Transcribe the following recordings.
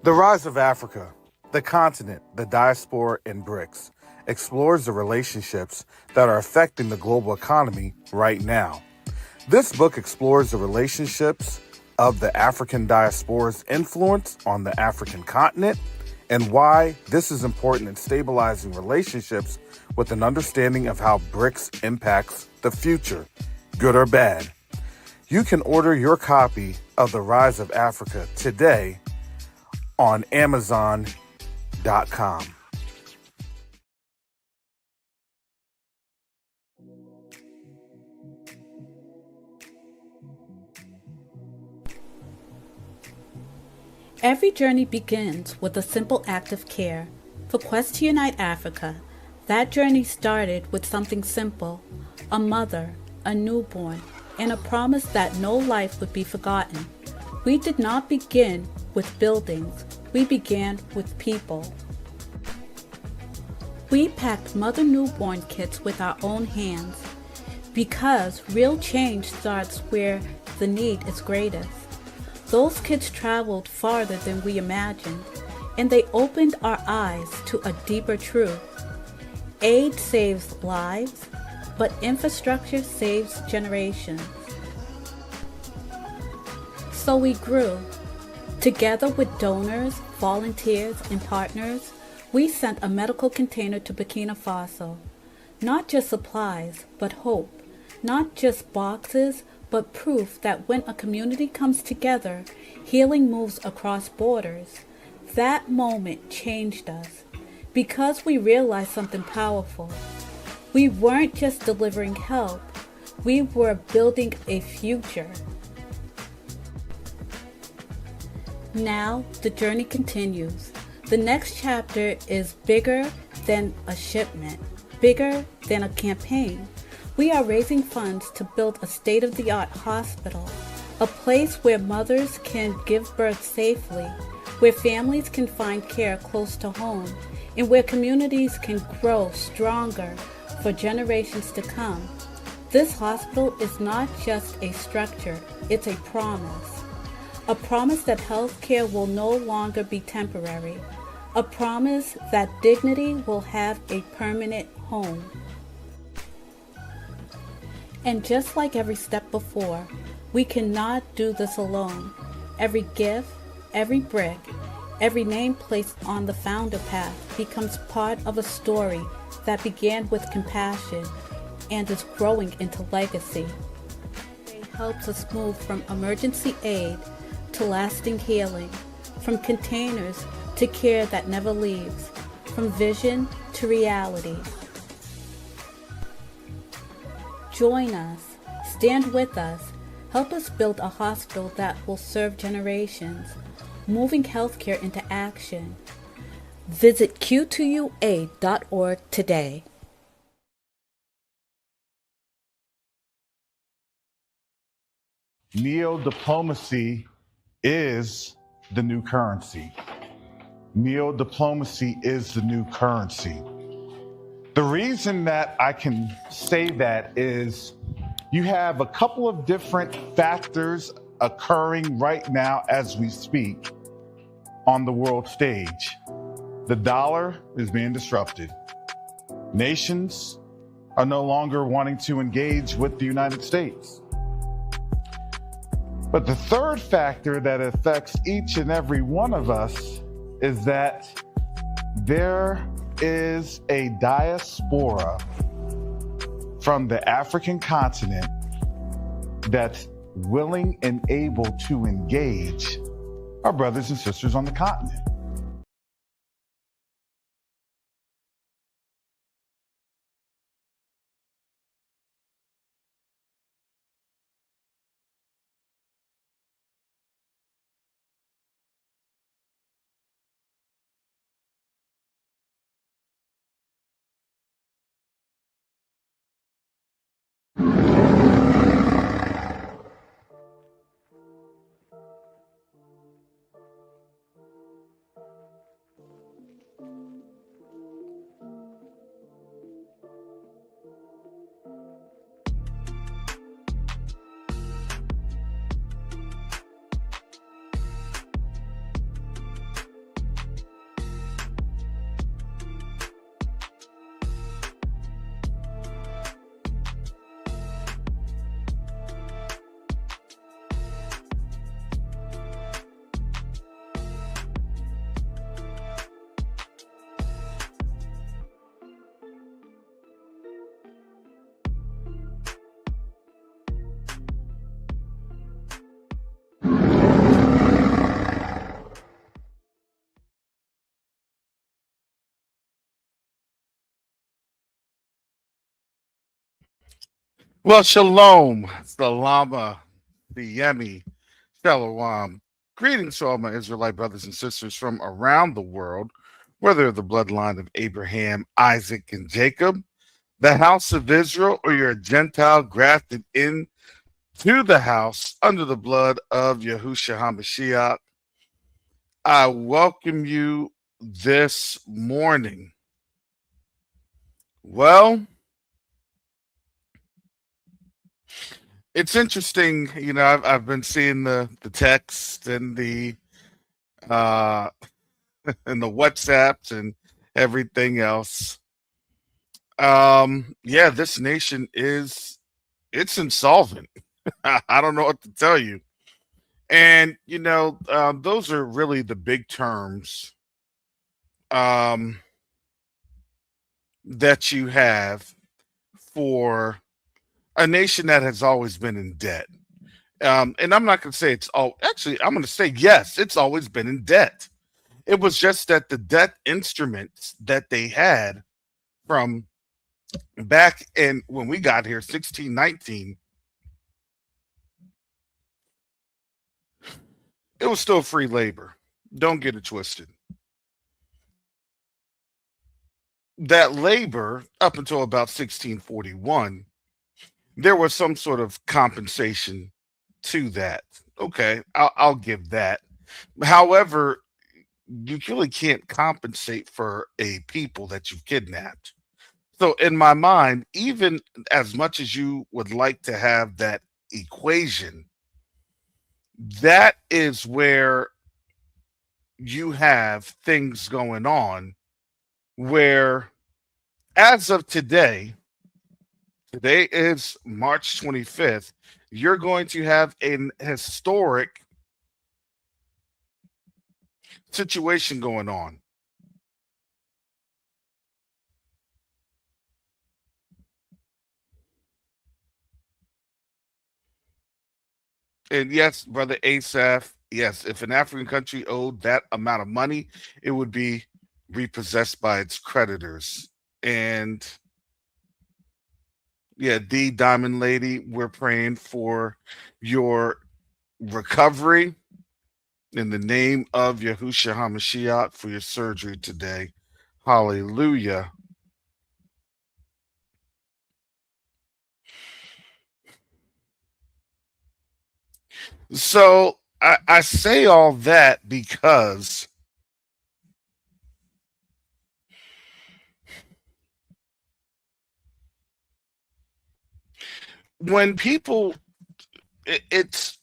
The Rise of Africa, the continent, the diaspora, and BRICS explores the relationships that are affecting the global economy right now. This book explores the relationships of the African diaspora's influence on the African continent and why this is important in stabilizing relationships with an understanding of how BRICS impacts the future, good or bad. You can order your copy of The Rise of Africa today on Amazon.com. Every journey begins with a simple act of care. For Quest to Unite Africa, that journey started with something simple: a mother, a newborn, and a promise that no life would be forgotten. We did not begin with buildings, we began with people. We packed mother newborn kits with our own hands because real change starts where the need is greatest. Those kids traveled farther than we imagined, and they opened our eyes to a deeper truth. Aid saves lives, but infrastructure saves generations. So we grew. Together with donors, volunteers, and partners, we sent a medical container to Burkina Faso. Not just supplies, but hope. Not just boxes, but proof that when a community comes together, healing moves across borders. That moment changed us because we realized something powerful. We weren't just delivering help, we were building a future. Now, the journey continues. The next chapter is bigger than a shipment, bigger than a campaign. We are raising funds to build a state-of-the-art hospital, a place where mothers can give birth safely, where families can find care close to home, and where communities can grow stronger for generations to come. This hospital is not just a structure, it's a promise. A promise that healthcare will no longer be temporary. A promise that dignity will have a permanent home. And just like every step before, we cannot do this alone. Every gift, every brick, every name placed on the founder path becomes part of a story that began with compassion and is growing into legacy. It helps us move from emergency aid to lasting healing, from containers to care that never leaves, from vision to reality. Join us, stand with us, help us build a hospital that will serve generations, moving healthcare into action. Visit q2ua.org today. Neo-diplomacy is the new currency. Neo-diplomacy is the new currency. The reason that I can say that is you have a couple of different factors occurring right now as we speak on the world stage. The dollar is being disrupted. Nations are no longer wanting to engage with the United States. But the third factor that affects each and every one of us is that there is a diaspora from the African continent that's willing and able to engage our brothers and sisters on the continent. Well, shalom, salama, the yemi, shalom. Greetings to all my Israelite brothers and sisters from around the world, whether the bloodline of Abraham, Isaac, and Jacob, the house of Israel, or you're a Gentile grafted into the house under the blood of Yahushua HaMashiach. I welcome you this morning. Well, it's interesting, I've been seeing the text and uh and the WhatsApps and everything else. Yeah, this nation it's insolvent. I don't know what to tell you. And those are really the big terms um that you have for a nation that has always been in debt. And I'm not going to say it's all, actually, I'm going to say, yes, it's always been in debt. It was just that the debt instruments that they had from back in when we got here, 1619, it was still free labor. Don't get it twisted. That labor, up until about 1641, there was some sort of compensation to that. Okay, I'll give that. However, you really can't compensate for a people that you've kidnapped. So, in my mind, even as much as you would like to have that equation, that is where you have things going on where, as of today, today is March 25th, you're going to have an historic situation going on. And yes, brother Asaph, yes, if an African country owed that amount of money, it would be repossessed by its creditors. And yeah, D Diamond Lady, we're praying for your recovery in the name of Yahushua HaMashiach for your surgery today. Hallelujah. So I say all that because when people, it, it's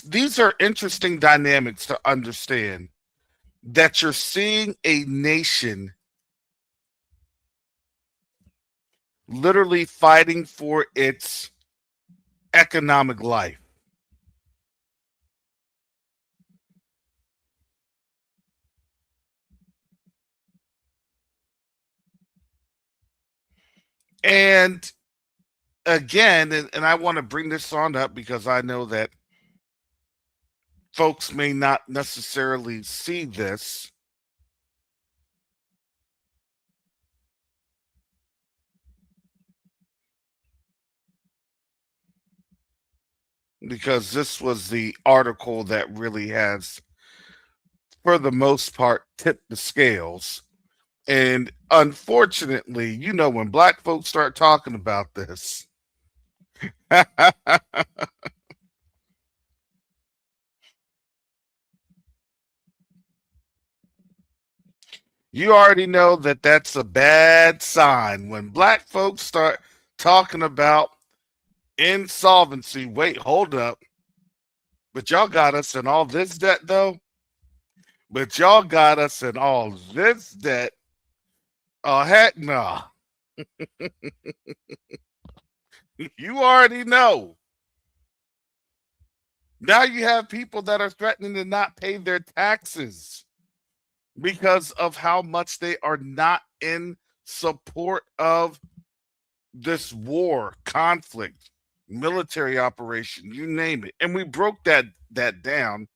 these are interesting dynamics to understand that you're seeing a nation literally fighting for its economic life. And again, and I want to bring this on up because I know that folks may not necessarily see this. Because this was the article that really has, for the most part, tipped the scales. And unfortunately, when black folks start talking about this, you already know that that's a bad sign. When black folks start talking about insolvency, wait, hold up. But y'all got us in all this debt, though. But y'all got us in all this debt. Oh, heck no. You already know. Now you have people that are threatening to not pay their taxes because of how much they are not in support of this war, conflict, military operation, you name it. And we broke that down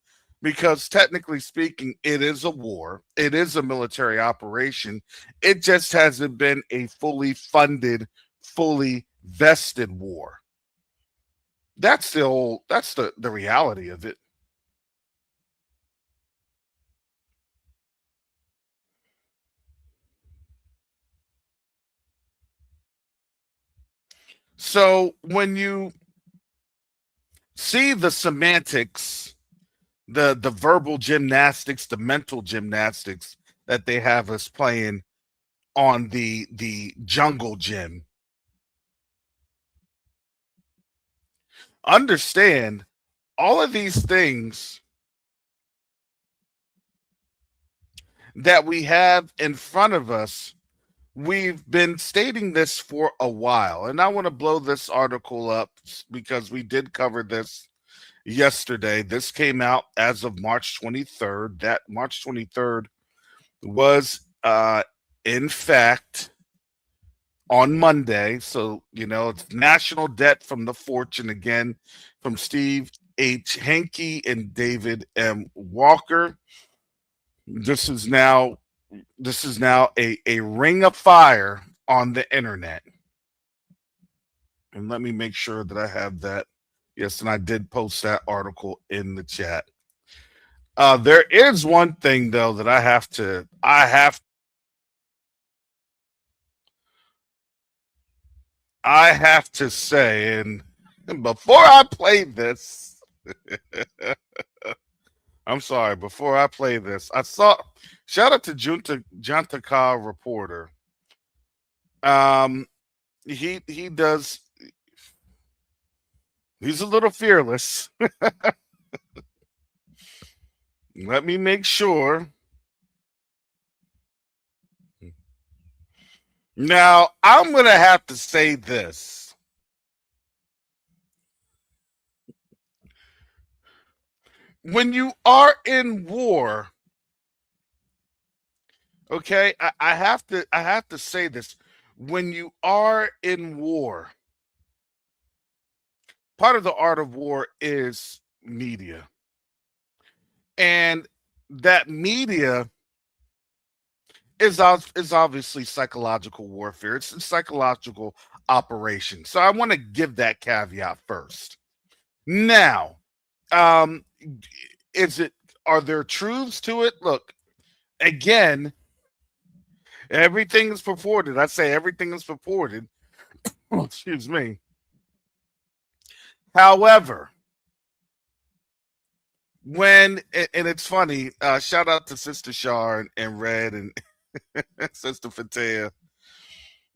because technically speaking, it is a war. It is a military operation. It just hasn't been a fully funded, fully vested war. That's the reality of it. So when you see the semantics, the verbal gymnastics, the mental gymnastics that they have us playing on the jungle gym, understand all of these things that we have in front of us. We've been stating this for a while, and I want to blow this article up because we did cover this yesterday. This came out as of March 23rd. That March 23rd was, in fact, on Monday. So, it's national debt from the fortune again from Steve H. Hankey and David M. Walker. This is now a ring of fire on the internet. And let me make sure that I have that. Yes, and I did post that article in the chat. There is one thing though that I have to say, and before I play this, I'm sorry. Before I play this, I saw. Shout out to Jantaka reporter. Um, he does. He's a little fearless. Let me make sure. Now I'm gonna have to say this. When you are in war, okay, I have to say this. When you are in war, part of the art of war is media. And that media is obviously psychological warfare. It's a psychological operation. So I want to give that caveat first. Now, um, is it are there truths to it? Look, again, everything is purported. I say everything is purported. Excuse me. However, and it's funny, shout out to Sister Shar and Red and Sister Fatea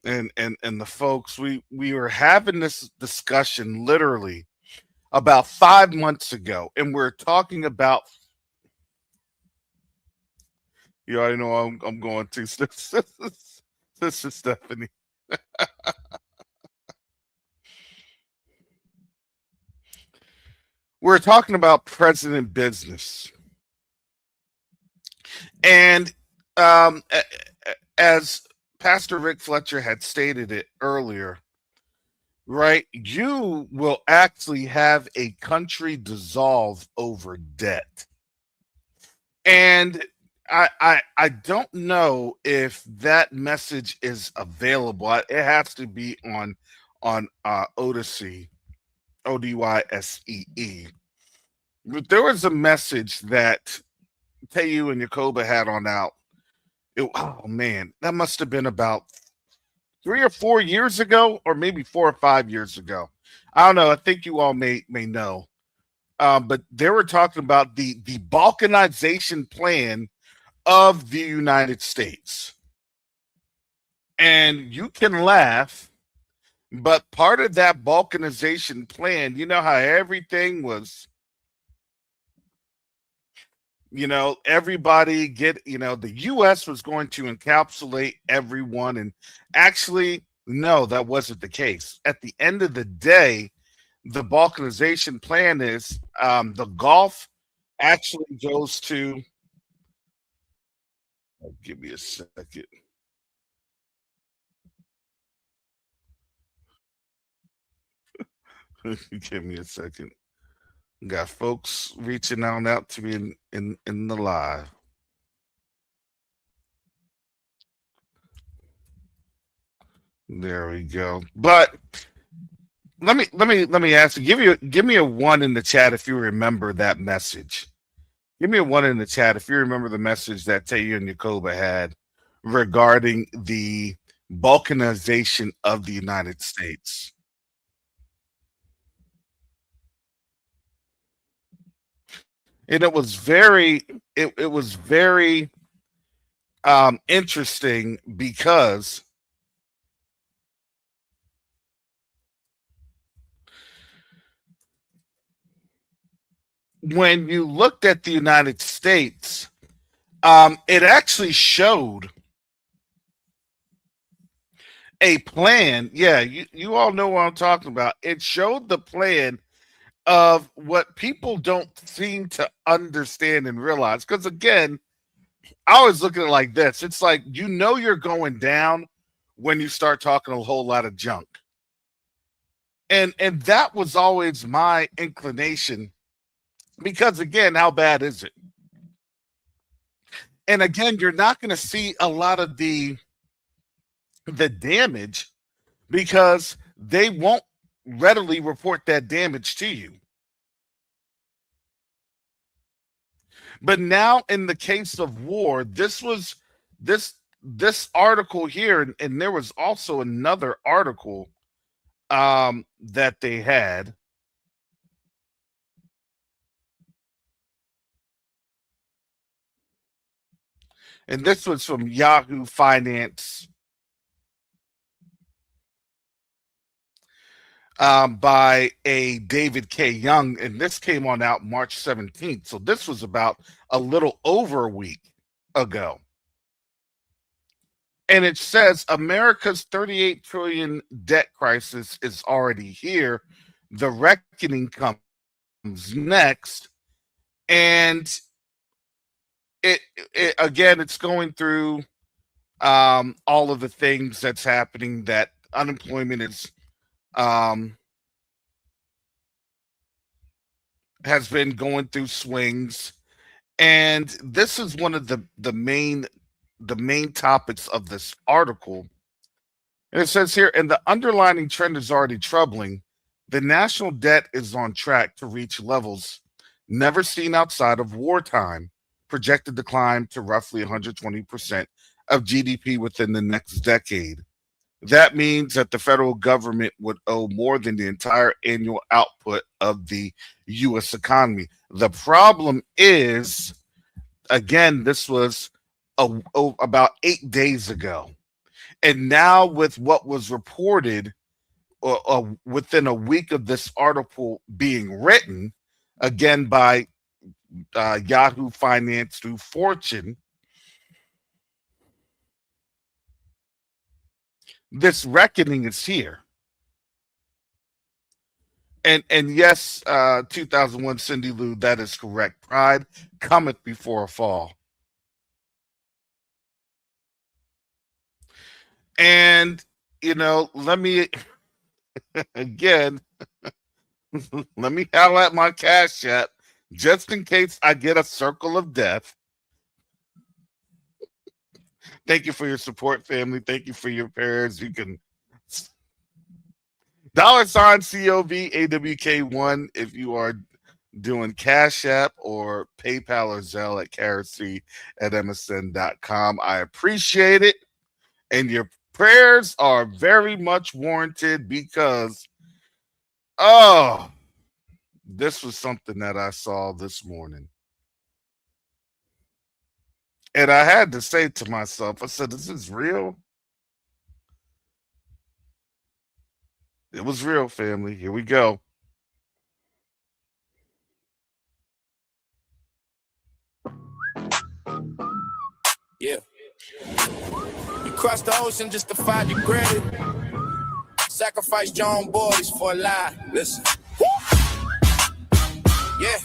and the folks. We were having this discussion literally about 5 months ago, and we're talking about. You already know I'm going to Sister Stephanie. We're talking about president business, and as Pastor Rick Fletcher had stated it earlier, right? You will actually have a country dissolve over debt. And I don't know if that message is available. It has to be on Odyssey, Odyssee. But there was a message that Teu and Yakoba had on out. Oh man, that must have been about 3 or 4 years ago, or maybe 4 or 5 years ago. I don't know. I think you all may know. But they were talking about the balkanization plan of the United States. And you can laugh, but part of that balkanization plan, you know how everything was, everybody the US was going to encapsulate everyone. And actually, no, that wasn't the case. At the end of the day, the balkanization plan is the Gulf actually goes to, give me a second. Give me a second. Got folks reaching out to me in the live. There we go. But let me ask you. Give me a one in the chat if you remember that message. Give me a one in the chat if you remember the message that Taya and Yakoba had regarding the balkanization of the United States. And it was very interesting because when you looked at the United States, it actually showed a plan. Yeah, you all know what I'm talking about. It showed the plan of what people don't seem to understand and realize. Because again, I always look at it like this. It's like you're going down when you start talking a whole lot of junk. And that was always my inclination. Because again, how bad is it? And again, you're not going to see a lot of the damage because they won't readily report that damage to you. But now in the case of war, this article here, and there was also another article that they had. And this was from Yahoo Finance by a David K. Young, and this came on out March 17th. So this was about a little over a week ago. And it says America's 38 trillion debt crisis is already here. The reckoning comes next. And it again, it's going through all of the things that's happening, that unemployment is has been going through swings. And this is one of the main topics of this article. And it says here, and the underlying trend is already troubling. The national debt is on track to reach levels never seen outside of wartime, projected to climb to roughly 120% of GDP within the next decade. That means that the federal government would owe more than the entire annual output of the U.S. economy. The problem is, again, this was about 8 days ago. And now with what was reported within a week of this article being written, again by Yahoo Finance through Fortune, this reckoning is here. And yes, 2001 Cindy Lou, that is correct. Pride cometh before a fall. And, let me, again, let me howl at my Cash App just in case I get a circle of death. Thank you for your support, family. Thank you for your prayers. You can $COVAWK1 if you are doing Cash App, or PayPal or Zelle at karac@msn.com. I appreciate it. And your prayers are very much warranted because, this was something that I saw this morning. And I had to say to myself, I said, this is real. It was real, family. Here we go. Yeah. You crossed the ocean just to find your grave. Sacrificed your own boys for a lie. Listen. Yeah.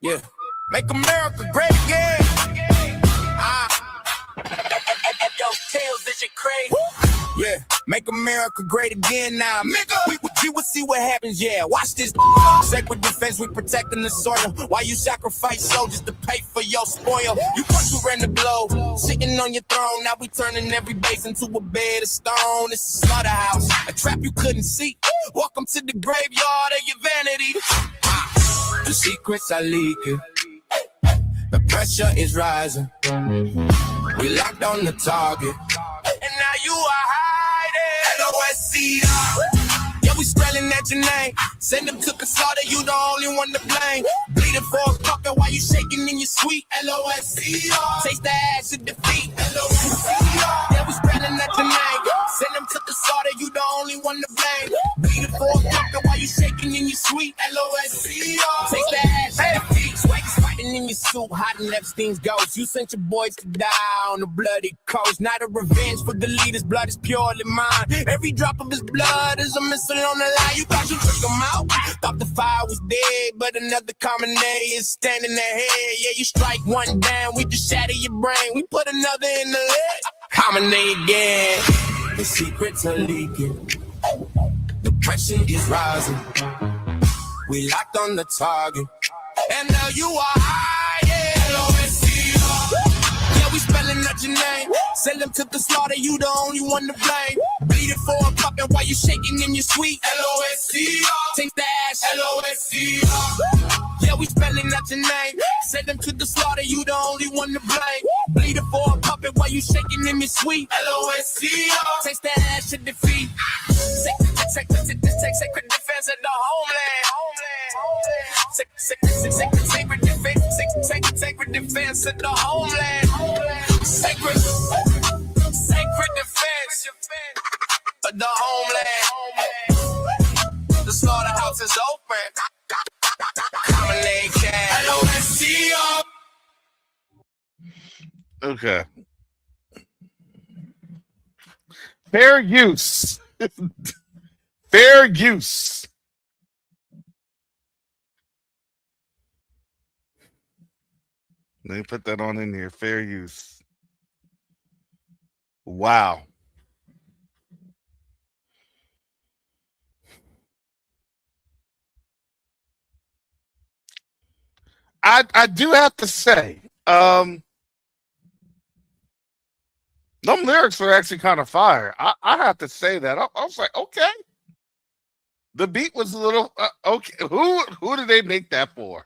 Yeah. Make America great again. Yo, Tails, is you crazy? Yeah. Make America great again now. We will see what happens, yeah. Watch this. Sacred defense, we protecting the soil. Why you sacrifice soldiers to pay for your spoil? You thought you ran the blow, sitting on your throne. Now we turning every base into a bed of stone. It's a slaughterhouse, a trap you couldn't see. Welcome to the graveyard of your vanity. The secrets are leaking. The pressure is rising. We locked on the target. And now you are hiding. LOSC. Yeah, we spelling at your name. Send them to the slaughter, you the only one to blame. Bleeding for a pucker while you shaking in your sweet. LOSC. Taste the ash of defeat. LOSC. Yeah, we spelling at your name. Send them to the slaughter, you the only one to blame. Bleeding for a pucker while you shaking in your sweet. LOSC. Taste the ash of defeat. Swag's fighting in your suit, hiding Epstein's ghost. You sent your boys to die on the bloody coast. Not a revenge for the leader's blood is purely mine. Every drop of his blood is a missile on the line. You thought you took him out, thought the fire was dead, but another common name is standing ahead. Yeah, you strike one down, we just shatter your brain. We put another in the leg. Common name again. The secrets are leaking. The pressure is rising. We locked on the target. And now you are hiding. LOSC. Yeah, we spelling out your name. Send them to the slaughter, you the only one to blame. Bleeding for a puppet while you shaking in your sweet. LOSC. Take the ash. LOSC. Yeah, we spelling out your name. Send them to the slaughter, you the only one to blame. Bleeding for a puppet while you shaking in your sweet. LOSC. Taste the ash of defeat. Sacred defense of the homeland. Sacred defense of the homeland. Sacred defense of the homeland. The slaughterhouse is open. Common name cash. LOSC. Okay. Fair use. Fair use. Let me put that on in here. Fair use. Wow. I do have to say, them lyrics are actually kind of fire. I have to say that. I was like, okay. The beat was a little okay. Who did they make that for?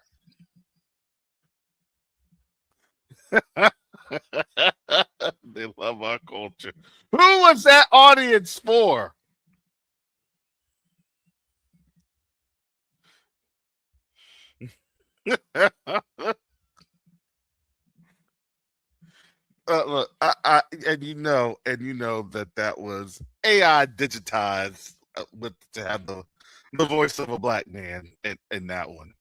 They love our culture. Who was that audience for? Look, I and you know that was AI digitized with to have the voice of a black man in that one.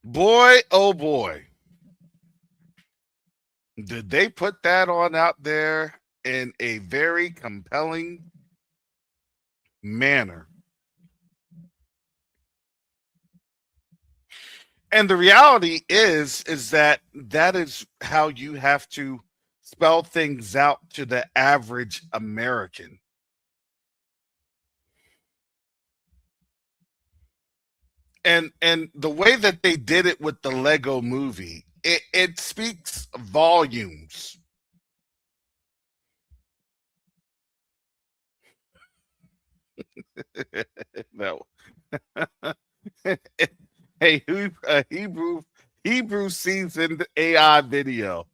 Boy, oh boy, did they put that on out there in a very compelling manner. And the reality is that is how you have to spell things out to the average American. And the way that they did it with the Lego movie, it speaks volumes. No. Hey, Hebrew seasoned AI video.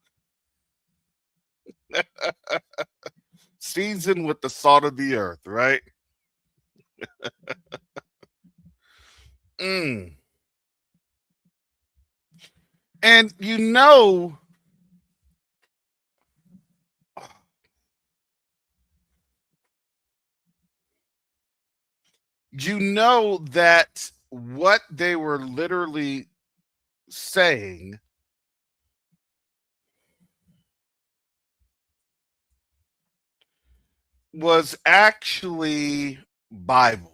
Seasoned with the salt of the earth, right? And you know that what they were literally saying was actually Bible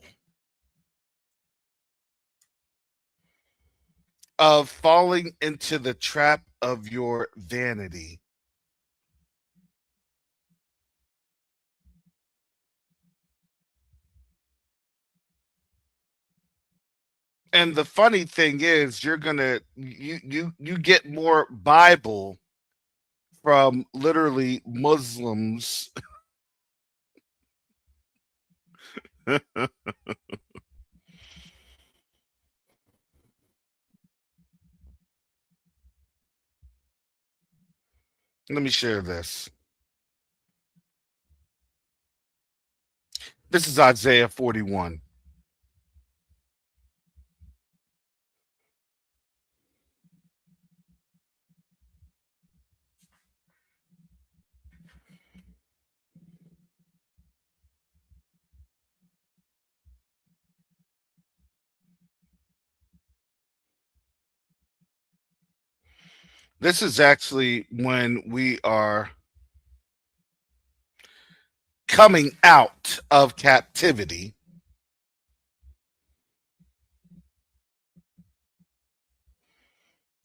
of falling into the trap of your vanity. And the funny thing is, you get more Bible from literally Muslims. Let me share this. This is Isaiah 41. This is actually when we are coming out of captivity.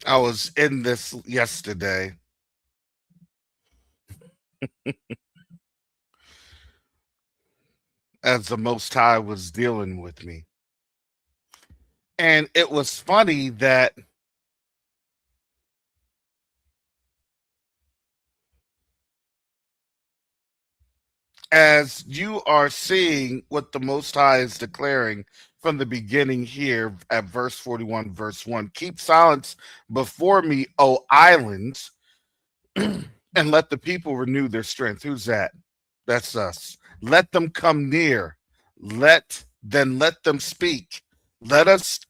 I was in this yesterday. As the Most High was dealing with me. And it was funny that as you are seeing what the Most High is declaring from the beginning here at verse 41, verse 1, keep silence before me, O islands, and let the people renew their strength. Who's that? That's us. Let them come near. Let them speak. Let us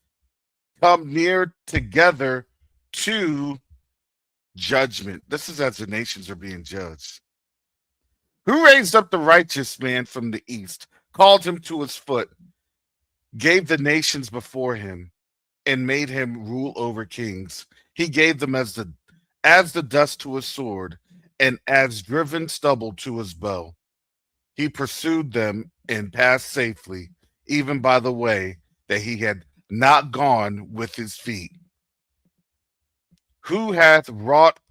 come near together to judgment. This is as the nations are being judged. Who raised up the righteous man from the east, called him to his foot, gave the nations before him, and made him rule over kings? He gave them as the dust to his sword, and as driven stubble to his bow. He pursued them and passed safely, even by the way that he had not gone with his feet. Who hath wrought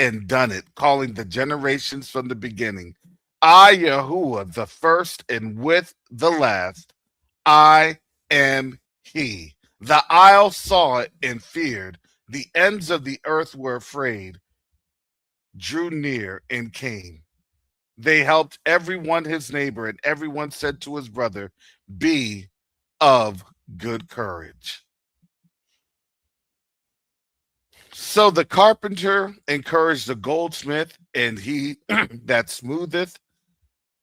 and done it, calling the generations from the beginning? I, Yahuwah, the first and with the last. I am he. The isle saw it and feared. The ends of the earth were afraid, drew near and came. They helped everyone his neighbor, and everyone said to his brother, be of good courage. So the carpenter encouraged the goldsmith, and he that smootheth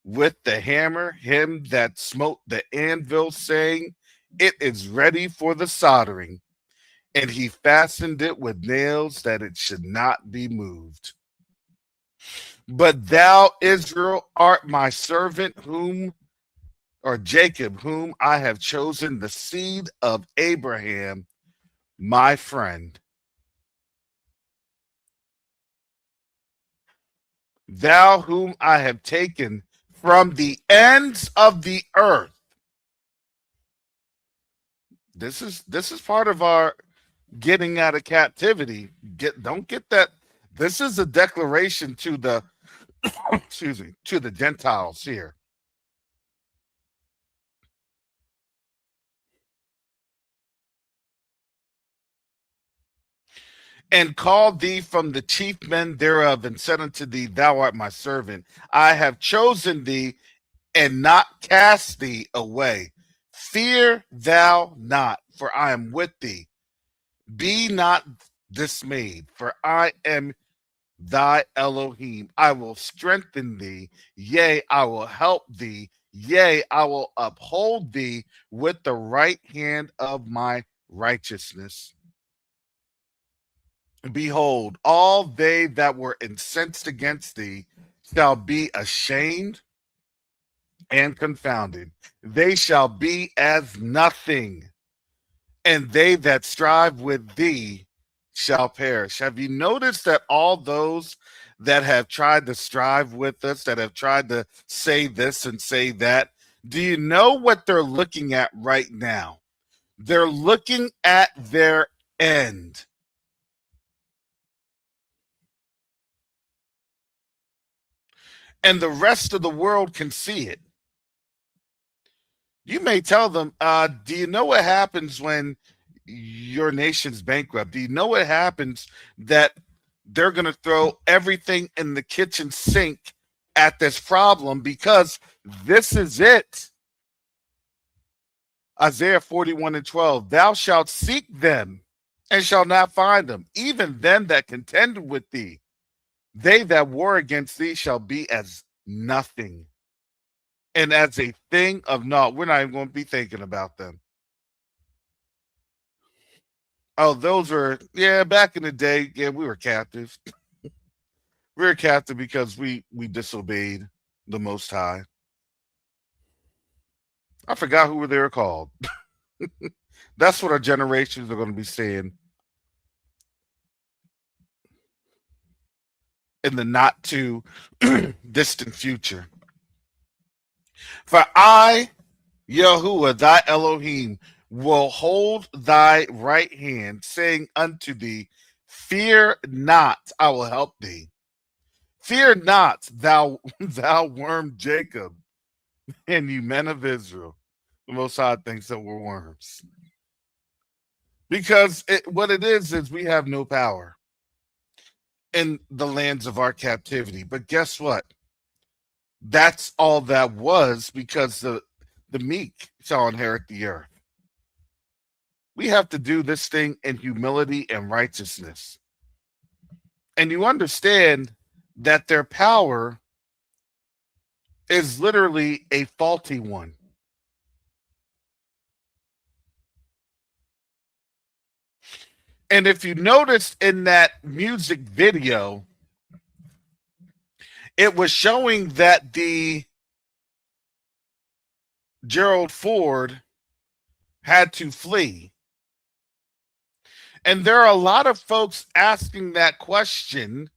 with the hammer him that smote the anvil, saying, it is ready for the soldering. And he fastened it with nails that it should not be moved. But thou, Israel, art my servant, Jacob, whom I have chosen, the seed of Abraham, my friend. Thou, whom I have taken from the ends of the earth. This is part of our getting out of captivity. Don't get that. This is a declaration to the excuse me, to the Gentiles here. And called thee from the chief men thereof, and said unto thee, thou art my servant. I have chosen thee and not cast thee away. Fear thou not, for I am with thee. Be not dismayed, for I am thy Elohim. I will strengthen thee. Yea, I will help thee. Yea, I will uphold thee with the right hand of my righteousness. Behold, all they that were incensed against thee shall be ashamed and confounded. They shall be as nothing, and they that strive with thee shall perish. Have you noticed that all those that have tried to strive with us, that have tried to say this and say that, do you know what they're looking at right now? They're looking at their end. and the rest of the world can see it. You may tell them, do you know what happens when your nation's bankrupt? Do you know what happens that they're going to throw everything in the kitchen sink at this problem because this is it? Isaiah 41:12, thou shalt seek them and shalt not find them, even them that contend with thee. They that war against thee shall be as nothing and as a thing of naught. We're not even going to be thinking about them. Oh, those were, yeah, back in the day, yeah, we were captives. We were captive because we disobeyed the Most High. I forgot who they were called. That's what our generations are going to be saying in the not too distant future. For I, Yahuwah, thy Elohim, will hold thy right hand, saying unto thee, fear not, I will help thee. Fear not, thou worm Jacob, and you men of Israel. The Most High thinks that we're worms. Because what it is we have no power in the lands of our captivity. But guess what? That's all that was, because the meek shall inherit the earth. We have to do this thing in humility and righteousness. And you understand that their power is literally a faulty one. And if you noticed in that music video, it was showing that the Gerald Ford had to flee. And there are a lot of folks asking that question.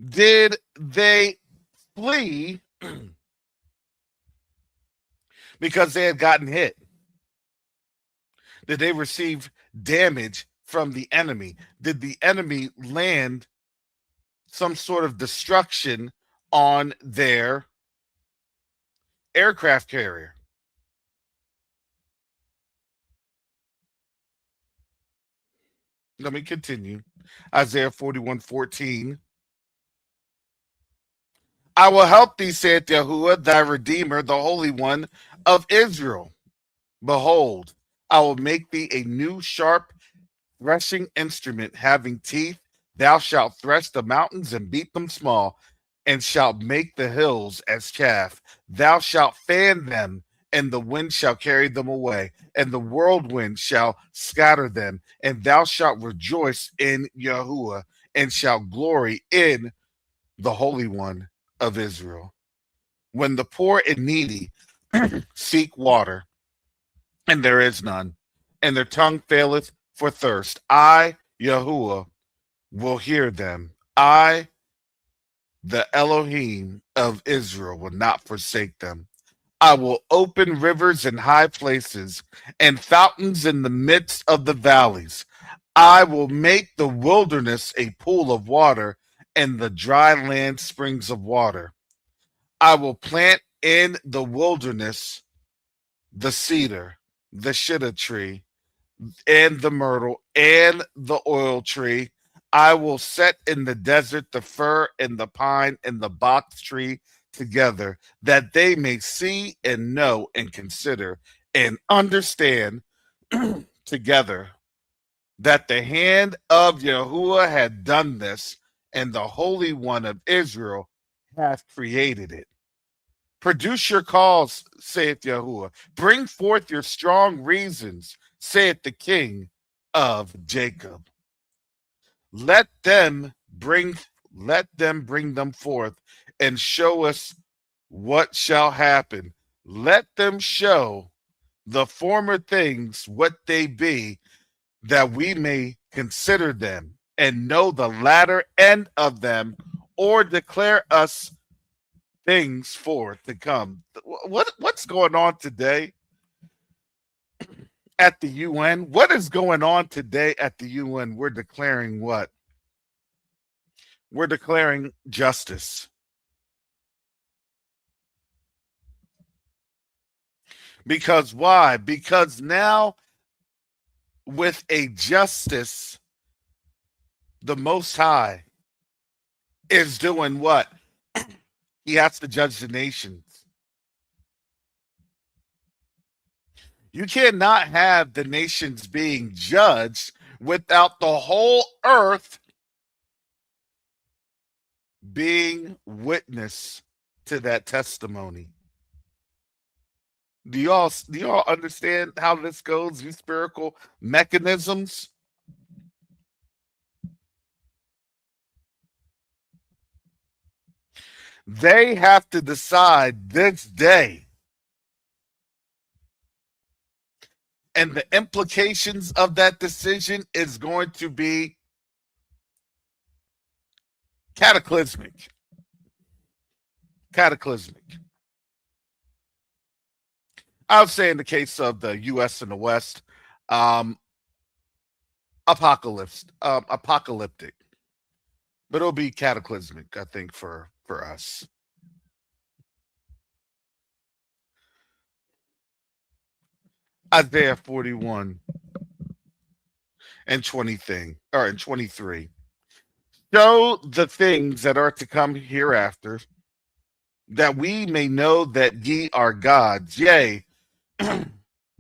Did they flee because they had gotten hit? Did they receive damage from the enemy? Did the enemy land some sort of destruction on their aircraft carrier? Let me continue. Isaiah 41:14. I will help thee, saith Yahuwah, thy Redeemer, the Holy One of Israel. Behold, I will make thee a new sharp threshing instrument having teeth. Thou shalt thresh the mountains and beat them small, and shalt make the hills as chaff. Thou shalt fan them, and the wind shall carry them away, and the whirlwind shall scatter them. And thou shalt rejoice in Yahuwah, and shalt glory in the Holy One of Israel. When the poor and needy seek water, and there is none, and their tongue faileth for thirst, I, Yahuwah, will hear them. I, the Elohim of Israel, will not forsake them. I will open rivers in high places and fountains in the midst of the valleys. I will make the wilderness a pool of water and the dry land springs of water. I will plant in the wilderness the cedar, the shittim tree, and the myrtle, and the oil tree. I will set in the desert the fir and the pine and the box tree together, that they may see and know and consider and understand together that the hand of Yahuwah had done this, and the Holy One of Israel hath created it. Produce your cause, saith Yahuwah. Bring forth your strong reasons, saith the King of Jacob. Let them bring them forth and show us what shall happen. Let them show the former things what they be, that we may consider them and know the latter end of them, or declare us things for to come. What's going on today at the UN? What is going on today at the UN? We're declaring what? we're declaring justice. Because why? Because now, with a justice, the Most High is doing what? He has to judge the nations. You cannot have the nations being judged without the whole earth being witness to that testimony. Do y'all understand how this goes? These spiritual mechanisms. They have to decide this day, and the implications of that decision is going to be cataclysmic. Cataclysmic. I would say in the case of the U.S. and the West, um, apocalyptic, but it'll be cataclysmic, I think, for us. Isaiah 41 and 23. Show the things that are to come hereafter, that we may know that ye are gods. Yea,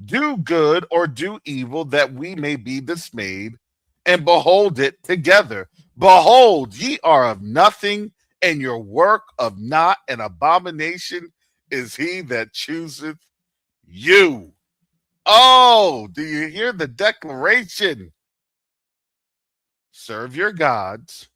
do good or do evil, that we may be dismayed, and behold it together. Behold, ye are of nothing, and your work of not an abomination is he that chooseth you. Oh, do you hear the declaration? Serve your gods,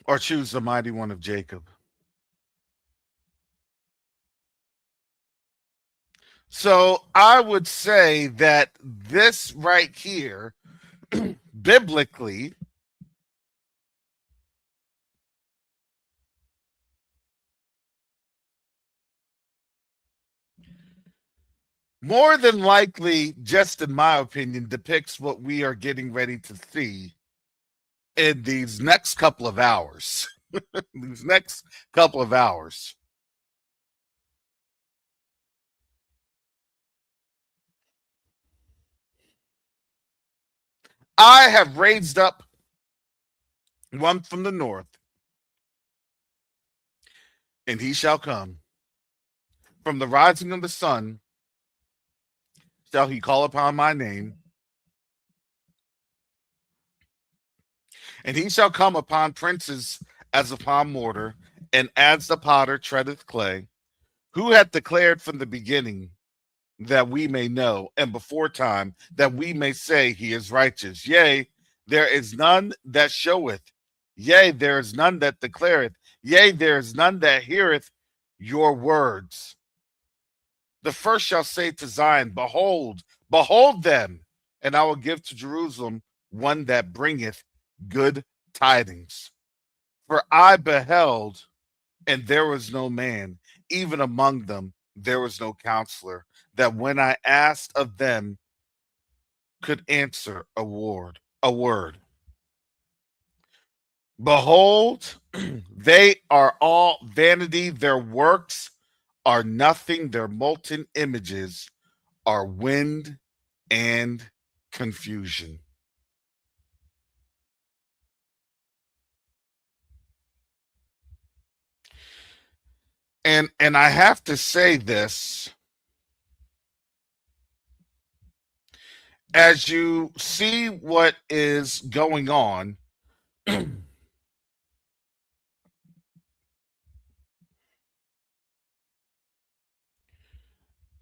or choose the mighty one of Jacob. So I would say that this right here, biblically, more than likely, just in my opinion, depicts what we are getting ready to see in these next couple of hours. These next couple of hours. I have raised up one from the north, and he shall come. From the rising of the sun shall he call upon my name, and he shall come upon princes as upon mortar, and as the potter treadeth clay. Who hath declared from the beginning, that we may know, and before time, that we may say he is righteous? Yea, there is none that showeth. Yea, there is none that declareth. Yea, there is none that heareth your words. The first shall say to Zion, behold, behold them, and I will give to Jerusalem one that bringeth good tidings. For I beheld, and there was no man, even among them there was no counselor, that when I asked of them could answer a word. Behold, they are all vanity, their works are nothing, their molten images are wind and confusion. And I have to say this, as you see what is going on,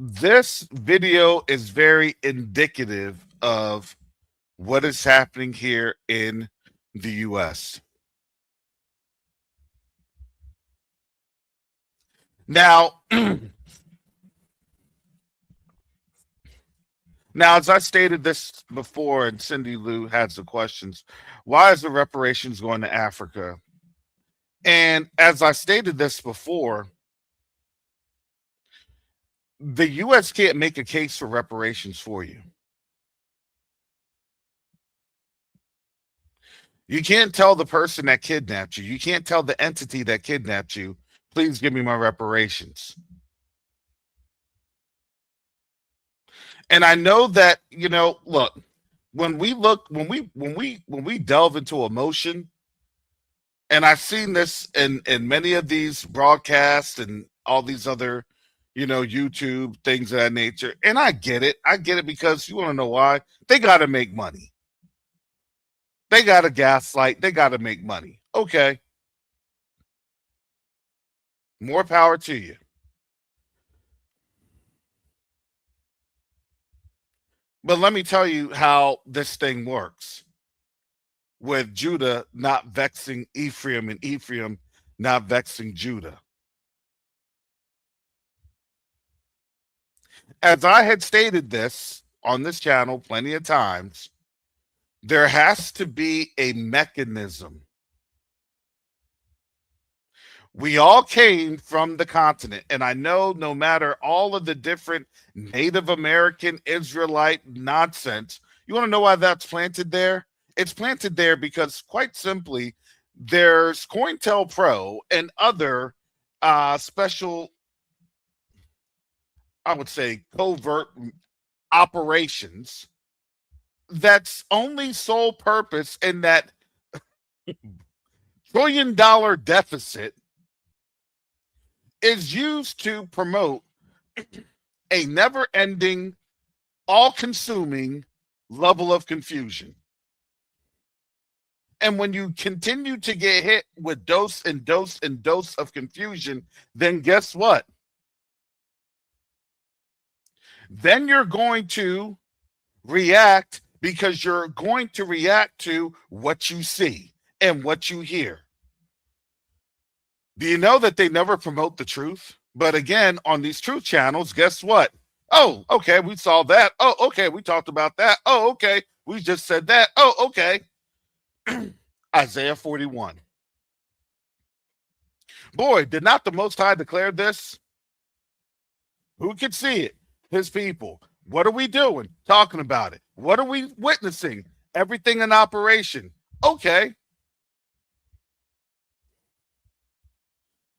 this video is very indicative of what is happening here in the US. Now, now, as I stated this before, and Cindy Lou had some questions, why is the reparations going to Africa? And as I stated this before, The U.S. can't make a case for reparations for you. You can't tell the person that kidnapped you. You can't tell the entity that kidnapped you, please give me my reparations. And I know that, look, when we delve into emotion, and I've seen this in many of these broadcasts and all these other, YouTube things of that nature. And I get it. I get it because you want to know why? They got to make money. They got to gaslight. They got to make money. Okay. More power to you. But let me tell you how this thing works with Judah not vexing Ephraim and Ephraim not vexing Judah. As I had stated this on this channel plenty of times, there has to be a mechanism. We all came from the continent, and I know no matter all of the different Native American Israelite nonsense, you want to know why that's planted there? It's planted there because, quite simply, there's COINTELPRO and other special, I would say, covert operations that's only sole purpose in that $1 trillion deficit is used to promote a never-ending, all-consuming level of confusion. And when you continue to get hit with dose and dose and dose of confusion, then guess what? Then you're going to react because you're going to react to what you see and what you hear. Do you know that they never promote the truth? But again, on these truth channels, guess what? Oh, okay, we saw that. Oh, okay, we talked about that. Oh, okay, we just said that. Oh, okay. Isaiah 41. Boy, did not the Most High declare this? Who could see it? His people. What are we doing? Talking about it. What are we witnessing? Everything in operation. Okay.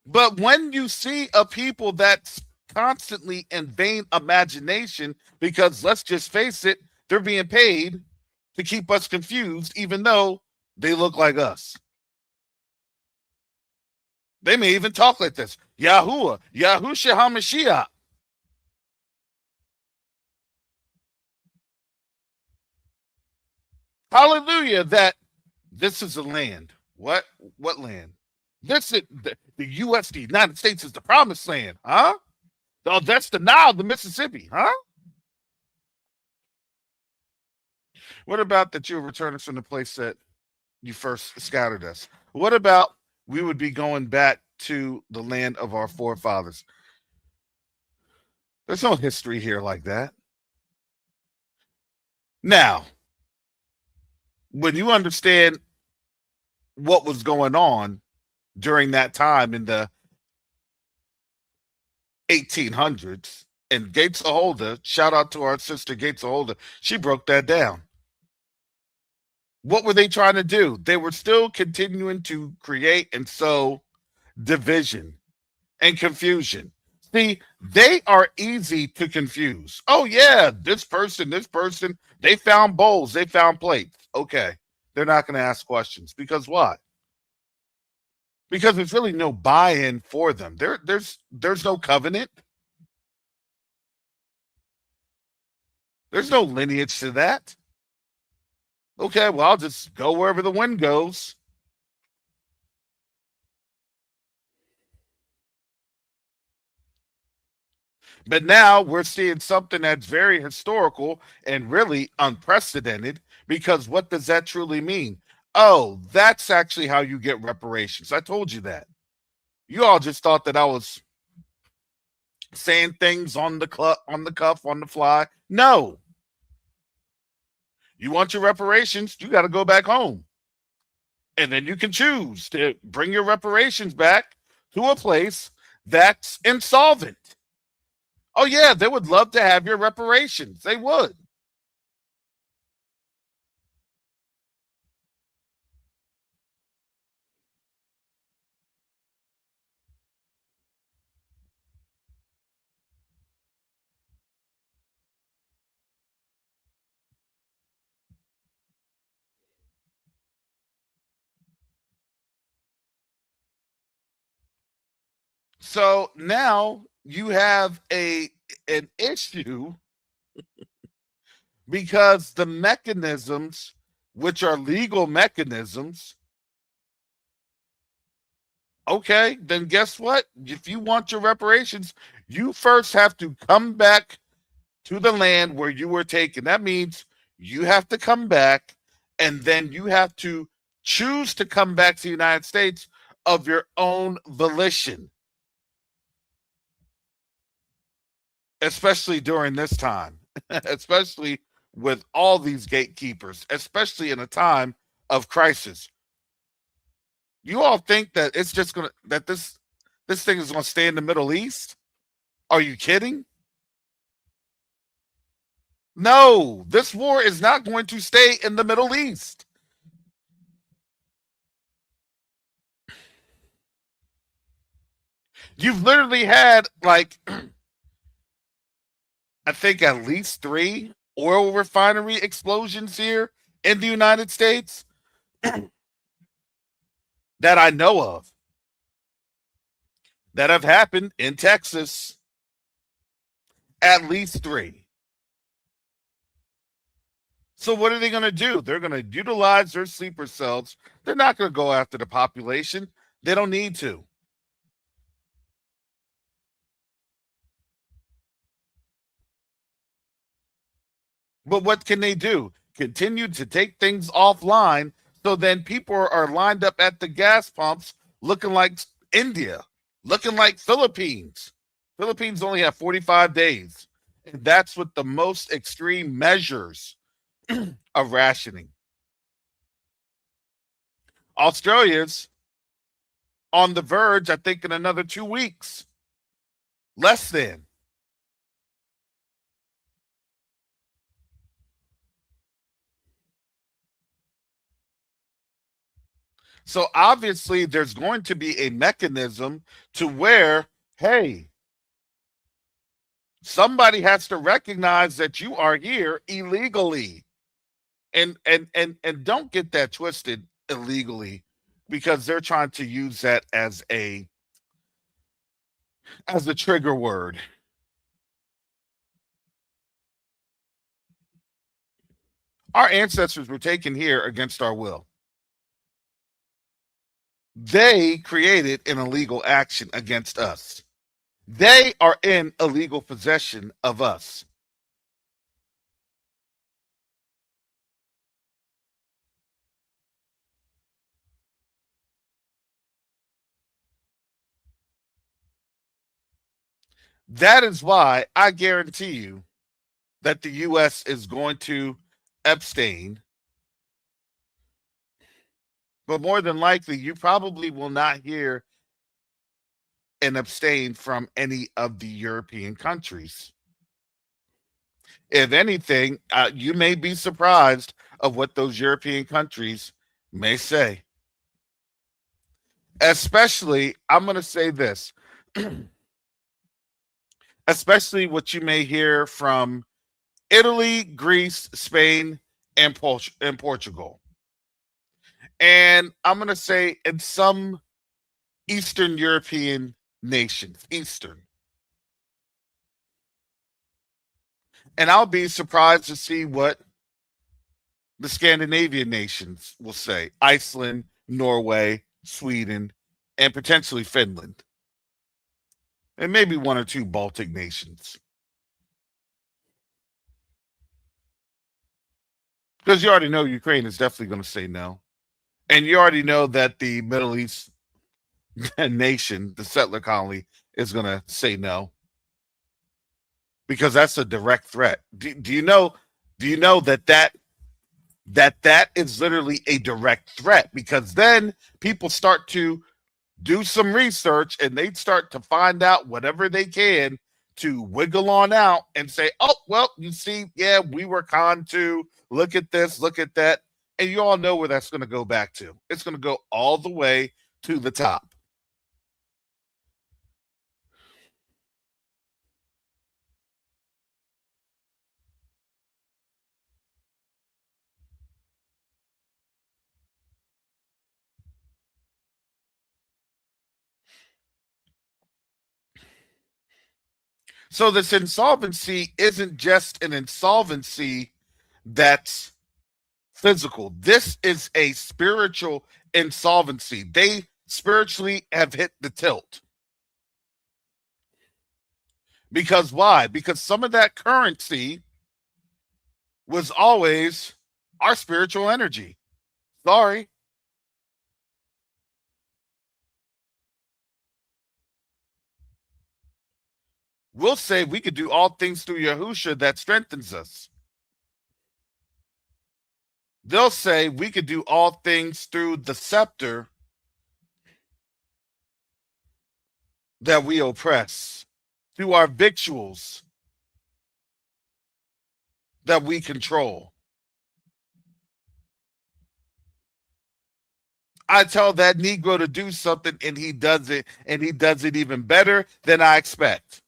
But when you see a people that's constantly in vain imagination, because let's just face it, they're being paid to keep us confused, even though they look like us. They may even talk like this. Yahuwah, Yahusha HaMashiach. Hallelujah, that this is a land. What land? This is the U.S., the United States is the promised land, huh? Oh, that's the Nile, the Mississippi, huh? What about that you're returning from the place that you first scattered us? What about we would be going back to the land of our forefathers? There's no history here like that. Now, when you understand what was going on during that time in the 1800s, and Gates Aholda, shout out to our sister Gates Aholda, she broke that down. What were they trying to do? They were still continuing to create and sow division and confusion. See, they are easy to confuse. Oh, yeah, this person, they found bowls, they found plates. Okay, they're not going to ask questions. Because why? Because there's really no buy-in for them. There's no covenant. There's no lineage to that. Okay, well, I'll just go wherever the wind goes. But now we're seeing something that's very historical and really unprecedented, because what does that truly mean? Oh, that's actually how you get reparations. I told you that. You all just thought that I was saying things on the cuff, on the fly. No. You want your reparations, you got to go back home. And then you can choose to bring your reparations back to a place that's insolvent. Oh yeah, they would love to have your reparations. They would. So now you have a an issue because the mechanisms, which are legal mechanisms, okay, then guess what? If you want your reparations, you first have to come back to the land where you were taken. That means you have to come back and then you have to choose to come back to the United States of your own volition, especially during this time, especially with all these gatekeepers, especially in a time of crisis. You all think that it's just gonna that this thing is gonna stay in the Middle East? Are you kidding? No, this war is not going to stay in the Middle East. You've literally had like I think at least 3 oil refinery explosions here in the United States that I know of that have happened in Texas. At least 3. So what are they going to do? They're going to utilize their sleeper cells. They're not going to go after the population. They don't need to. But what can they do? Continue to take things offline so then people are lined up at the gas pumps looking like India, looking like Philippines. Philippines only have 45 days. And that's with the most extreme measures of rationing. Australia's on the verge, I think, in another 2 weeks. Less than. So obviously, there's going to be a mechanism to where, hey, somebody has to recognize that you are here illegally. And don't get that twisted illegally because they're trying to use that as a trigger word. Our ancestors were taken here against our will. They created an illegal action against us. They are in illegal possession of us. That is why I guarantee you that the U.S. is going to abstain. But more than likely, you probably will not hear and abstain from any of the European countries. If anything, you may be surprised of what those European countries may say. Especially, I'm going to say this, especially what you may hear from Italy, Greece, Spain, and Portugal. And I'm going to say in some Eastern European nations, Eastern. And I'll be surprised to see what the Scandinavian nations will say: Iceland, Norway, Sweden, and potentially Finland. And maybe 1 or 2 Baltic nations. Because you already know Ukraine is definitely going to say no. And you already know that the Middle East nation, the settler colony, is going to say no. Because that's a direct threat. Do you know that is literally a direct threat? Because then people start to do some research and they start to find out whatever they can to wiggle on out and say, oh, well, you see, yeah, we were conned too. Look at this, look at that. And you all know where that's going to go back to. It's going to go all the way to the top. So this insolvency isn't just an insolvency that's physical. This is a spiritual insolvency. They spiritually have hit the tilt. Because why? Because some of that currency was always our spiritual energy. Sorry. We'll say we could do all things through Yahusha that strengthens us. They'll say we could do all things through the scepter that we oppress, through our victuals that we control. I tell that Negro to do something and he does it, and he does it even better than I expect.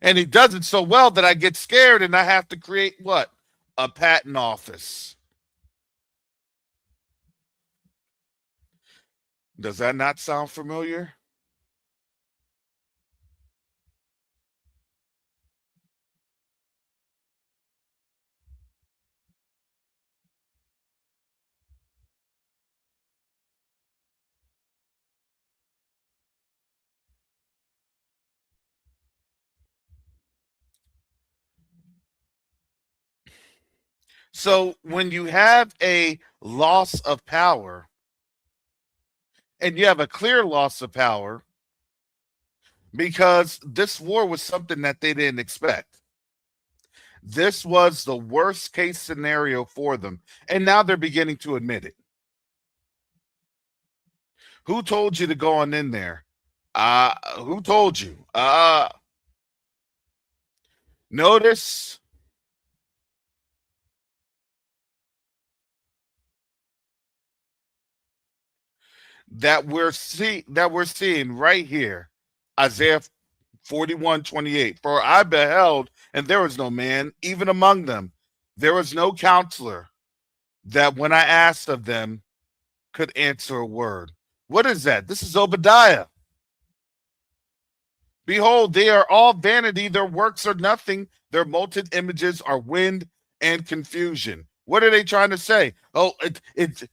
And he does it so well that I get scared and I have to create what? A patent office. Does that not sound familiar? So when you have a loss of power, and you have a clear loss of power, because this war was something that they didn't expect. This was the worst case scenario for them. And now they're beginning to admit it. Who told you to go on in there? Who told you? Notice that we're seeing right here, Isaiah 41:28. For I beheld, and there was no man, even among them. There was no counselor that when I asked of them could answer a word. What is that? This is Obadiah. Behold, they are all vanity. Their works are nothing. Their molten images are wind and confusion. What are they trying to say? Oh, it's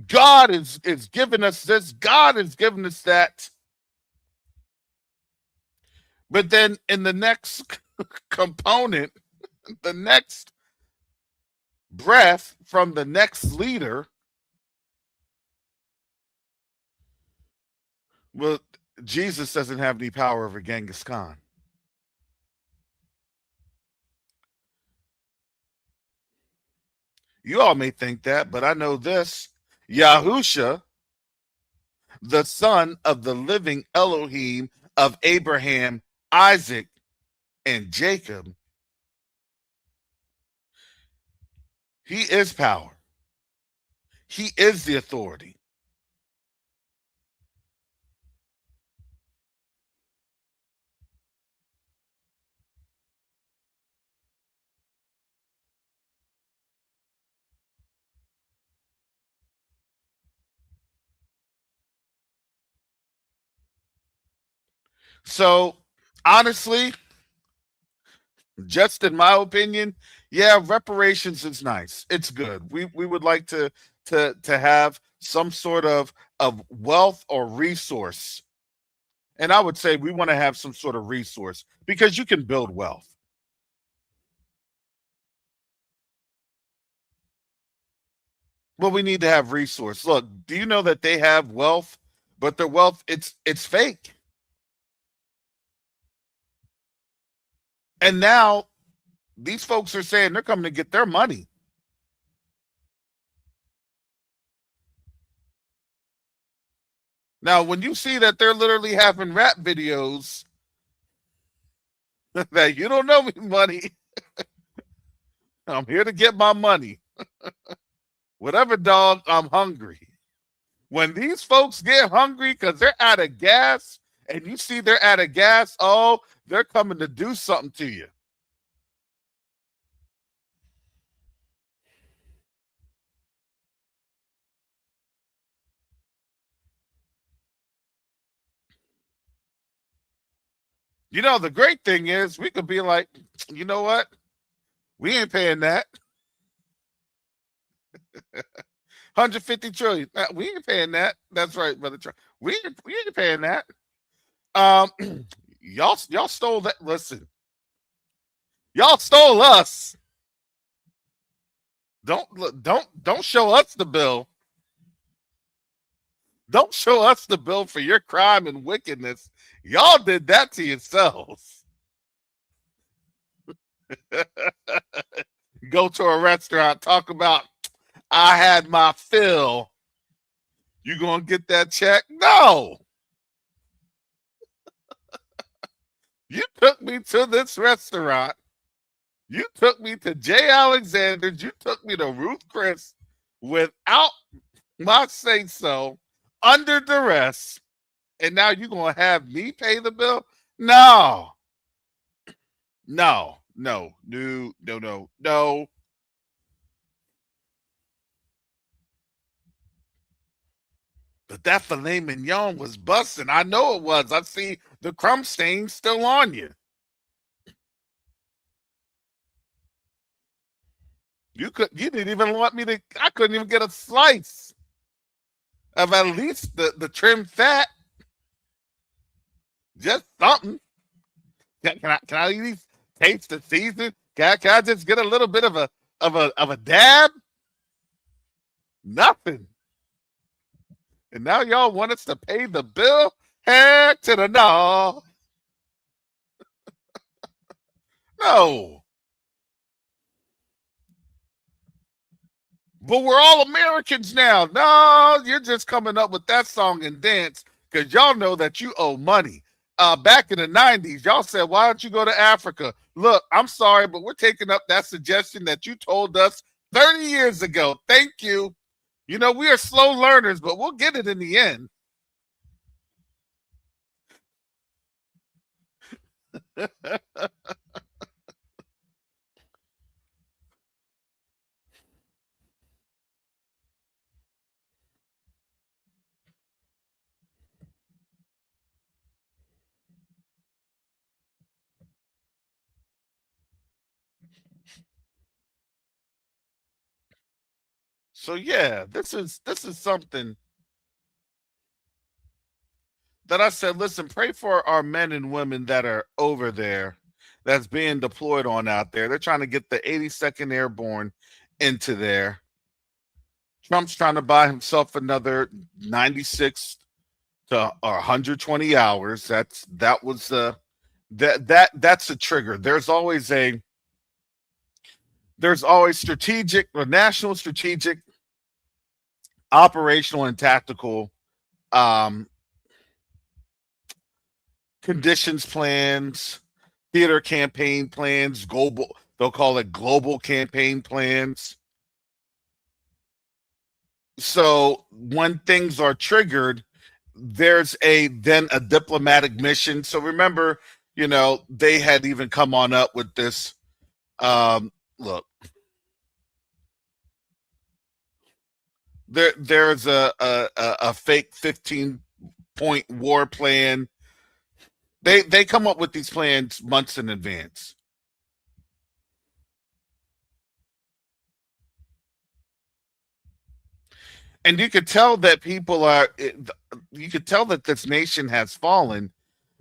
God is giving us this. God is giving us that. But then in the next component, the next breath from the next leader, well, Jesus doesn't have any power over Genghis Khan. You all may think that, but I know this. Yahusha, the son of the living Elohim of Abraham, Isaac, and Jacob, he is power. He is the authority. So, honestly, just in my opinion, yeah, reparations is nice. It's good. We would like to have some sort of wealth or resource. And I would say we want to have some sort of resource because you can build wealth. Well, we need to have resource. Look, do you know that they have wealth, but their wealth it's fake. And now these folks are saying they're coming to get their money. Now, when you see that they're literally having rap videos that you don't know me money, I'm here to get my money. Whatever, dog, I'm hungry. When these folks get hungry because they're out of gas and you see they're out of gas, oh, they're coming to do something to you. You know, the great thing is we could be like, you know what? We ain't paying that. 150 trillion. We ain't paying that. That's right, brother. We ain't paying that. Um, y'all stole that. Listen, y'all stole us. Don't show us the bill. Don't show us the bill for your crime and wickedness. Y'all did that to yourselves. Go to a restaurant, talk about I had my fill. You gonna get that check? No. You took me to this restaurant. You took me to Jay Alexander's. You took me to Ruth Chris without my say so, under duress. And now you gonna have me pay the bill? No, no. But that filet mignon was busting. I know it was. I see the crumb stains still on you. You didn't even want me to. I couldn't even get a slice of at least the trim fat. Just something. Can I at least taste the season? Can I just get a little bit of a dab? Nothing. And now y'all want us to pay the bill? Heck to the no. No. But we're all Americans now. No, you're just coming up with that song and dance because y'all know that you owe money. Back in the 90s, y'all said, why don't you go to Africa? Look, I'm sorry, but we're taking up that suggestion that you told us 30 years ago. Thank you. You know, we are slow learners, but we'll get it in the end. So yeah, this is something that I said, listen, pray for our men and women that are over there, that's being deployed on out there. They're trying to get the 82nd Airborne into there. Trump's trying to buy himself another 96 to or 120 hours. That's a trigger. There's always strategic or national strategic, operational and tactical um conditions plans, theater campaign plans, global, they'll call it global campaign plans. So when things are triggered, there's a diplomatic mission. So remember, they had even come on up with this. Look, there's a fake 15-point war plan. They come up with these plans months in advance. And you could tell that you could tell that this nation has fallen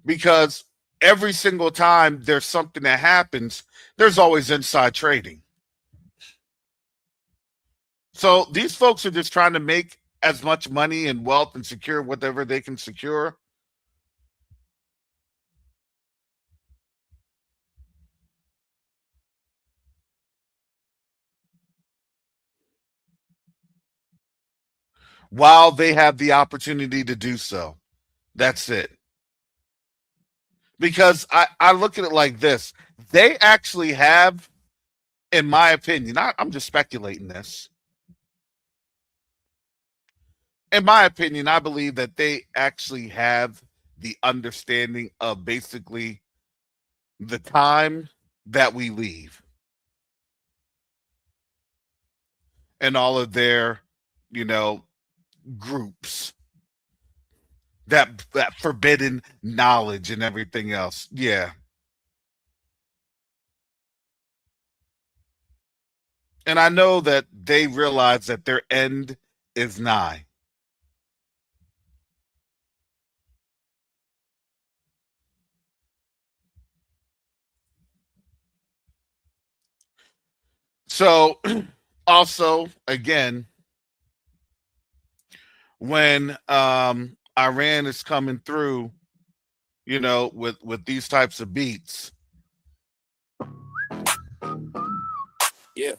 because every single time there's something that happens, there's always inside trading. So these folks are just trying to make as much money and wealth and secure whatever they can secure. while they have the opportunity to do so. That's it. Because I look at it like this. They actually have, in my opinion, I'm just speculating this. In my opinion, I believe that they actually have the understanding of basically the time that we leave and all of their, you know, groups, that forbidden knowledge and everything else. Yeah. And I know that they realize that their end is nigh. So also again, when Iran is coming through, with these types of beats. Yeah.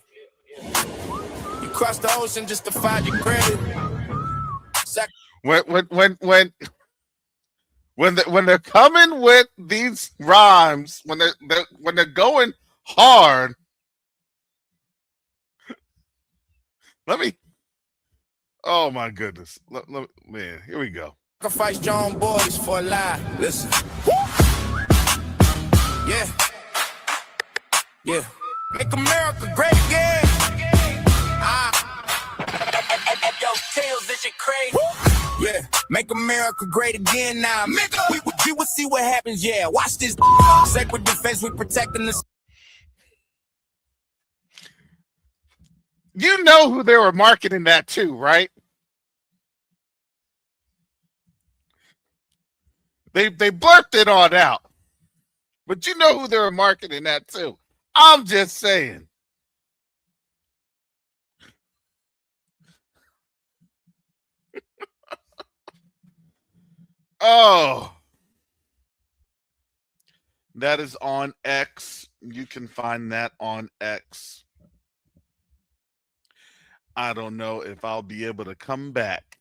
You cross the ocean just to find your credit. When they're coming with these rhymes, when they're going hard, let me. Oh my goodness, man, here we go. Sacrifice your own boys for a lie. Listen. Yeah. Yeah. Make America great again. Yo, Tails, this shit crazy. Yeah. Make America great again now. We will see what happens. Yeah. Watch this. Sacred defense, we protecting the. You know who they were marketing that to, right? They blurted it on out. But you know who they were marketing that to. I'm just saying. Oh. That is on X. You can find that on X. I don't know if I'll be able to come back.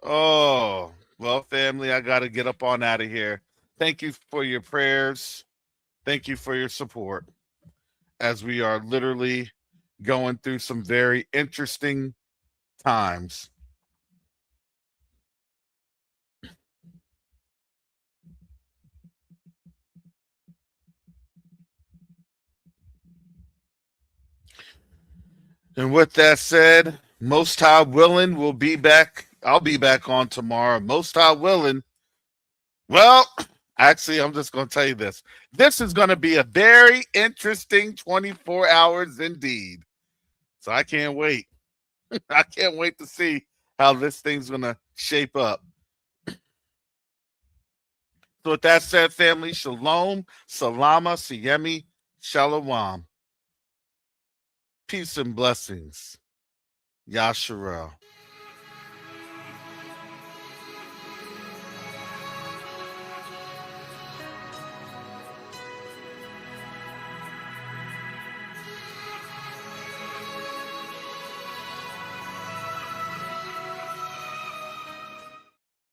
Oh, well, family, I got to get up on out of here. Thank you for your prayers. Thank you for your support as we are literally going through some very interesting times. And with that said, most high willing, we'll be back. I'll be back on tomorrow. Most high willing. Well, actually, I'm just going to tell you this. This is going to be a very interesting 24 hours indeed. So I can't wait. I can't wait to see how this thing's going to shape up. So with that said, family, shalom, salama, siyemi, shalom. Peace and blessings. Yasharel.